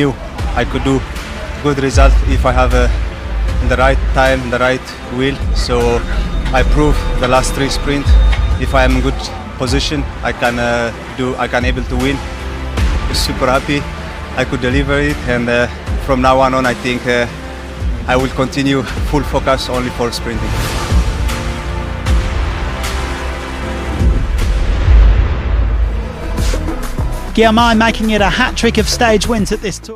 knew I could do good result if I have the right time, the right wheel. So I proved the last 3 sprint. If I am in good position, I can able to win. Super happy I could deliver it, and from now on I think I will continue full focus only for sprinting. Girmay making it a hat-trick of stage wins at this tour.